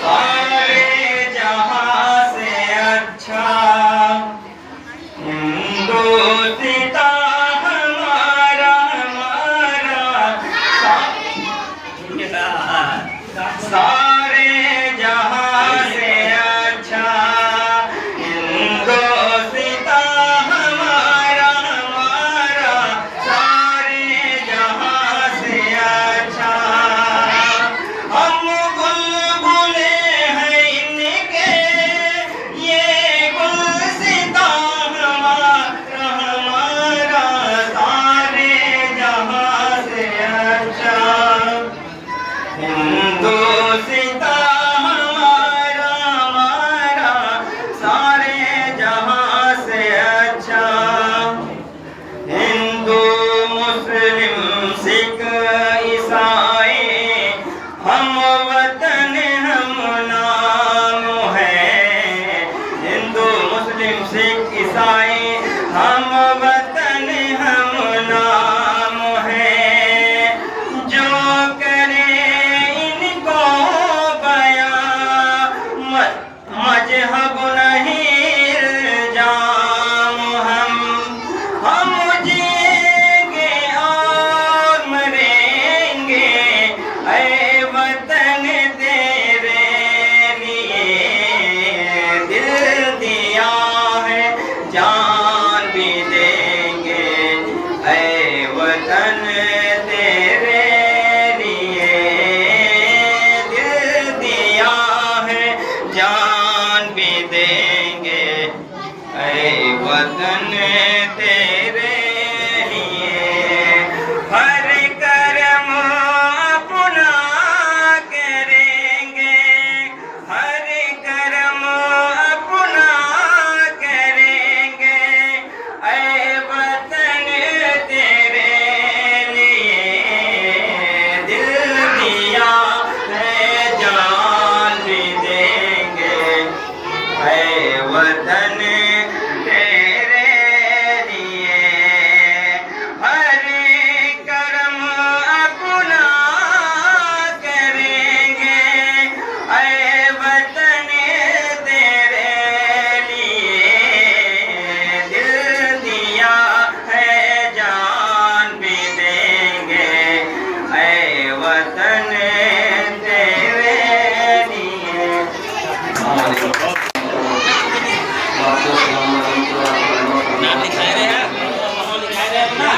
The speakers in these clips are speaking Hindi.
सारे जहां से अच्छा हिंदुस्तां हमारा हमारा सारे जहां से अच्छा हिंदुस्तां हमारा हमारा सारे जहां से अच्छा हम बुलबुले हैं इनके ये गुलसितां हमारा हमारा सारे जहां से अच्छा हिंदुस्तां हमारा हमारा सारे जहां से अच्छा हिंदू मुस्लिम सिख ईसाई हम वतन हम नाम है हिंदू मुस्लिम सिख ईसाई हम वतन हम नाम है जो करे इनको बया मजहब नहीं इल्जाम हम जिएंगे और मरेंगे ऐ वतन तेरे लिए दिल दिया है जान भी देंगे ऐ वतन तेरे लिए दिल दिया है जान भी देंगे ऐ वतन तेरे लिए हर कर्म अपना करेंगे हर कर्म अपना करेंगे ऐ वतन तेरे लिए दिल दिया है जान भी देंगे ऐ वतन तेरे लिए हर कर्म अपना करेंगे ऐ वतन तेरे लिए दिल दिया है जान भी देंगे ऐ वतन तेरे लिए नाम लिखाए रहे हैं माहौल लिखाए रहे हैं अपना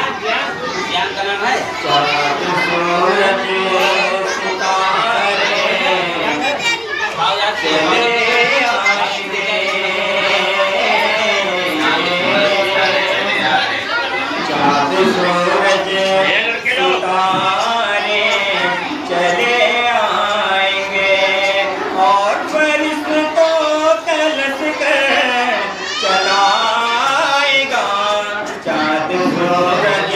ज्ञान का नाम है आओ यार चले आएंगे और फरिश्तों कलश कर चलाएगा चाँद सूरज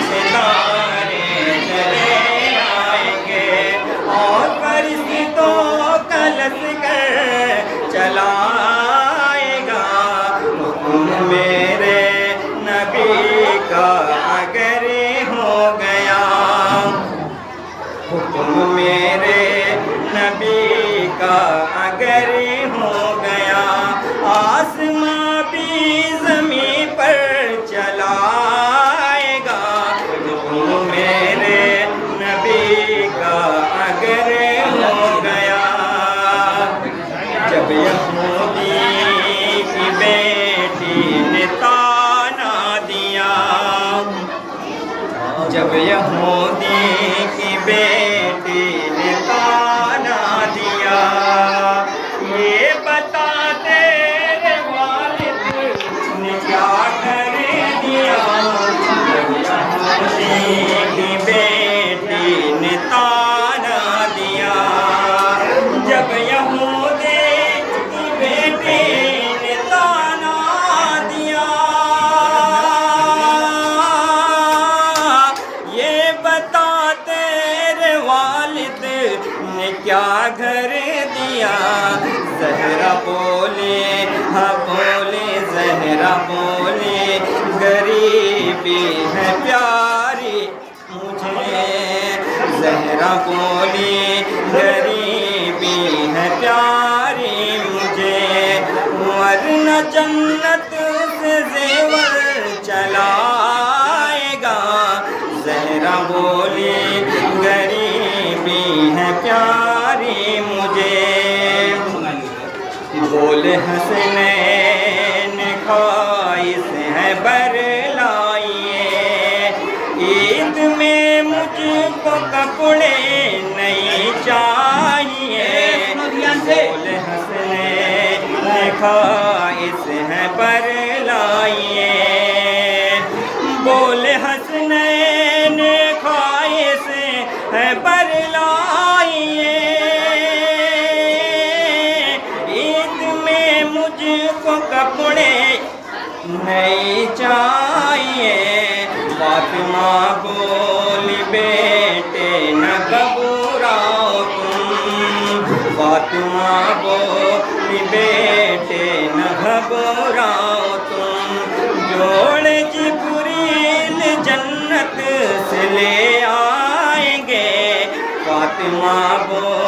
सितारे चले आएंगे और फरिश्तों कलश कर चलाएगा हुक्म मेरे नबी का अगर हो गया हुक्म मेरे नबी का अगर हो गया आसमां भी ज़मीं पर चलाएगा हुक्म मेरे नबी का अगर हो गया जब यहूदी की बेटी ने ताना दिया जब यहूदी की बेटी ने ताना दिया ये बता तेरे वालिद ने क्या कर दिया जब यहूदी की बेटी ने ताना दिया जब यहूदी की बेटी ने ताना दिया ये बता तेरे वालिद ने क्या घर दिया ज़हरा बोले हाँ बोले ज़हरा बोले गरीबी है प्यारी मुझे ज़हरा बोली गरीबी है प्यारी जन्नत से ज़ेवर चलाएगा। ज़हरा बोली गरीबी है प्यारी मुझे, बोले हसनैन ख्वाहिश है बरलाइए। ईद में मुझको कपड़े नहीं चाहिए, बोले हसनैन ख्वाहिश है बरलाइए। बोले हसनैन ख्वाहिश है बरलाइए। ईद में मुझको कपड़े नहीं चाहिए। फातिमा बोली बेटे न घबराओ तुम, फातिमा बोली बेटे न घबराओ तुम। जोड़े जिब्रील जन्नत से ले आएंगे। फातिमा बोली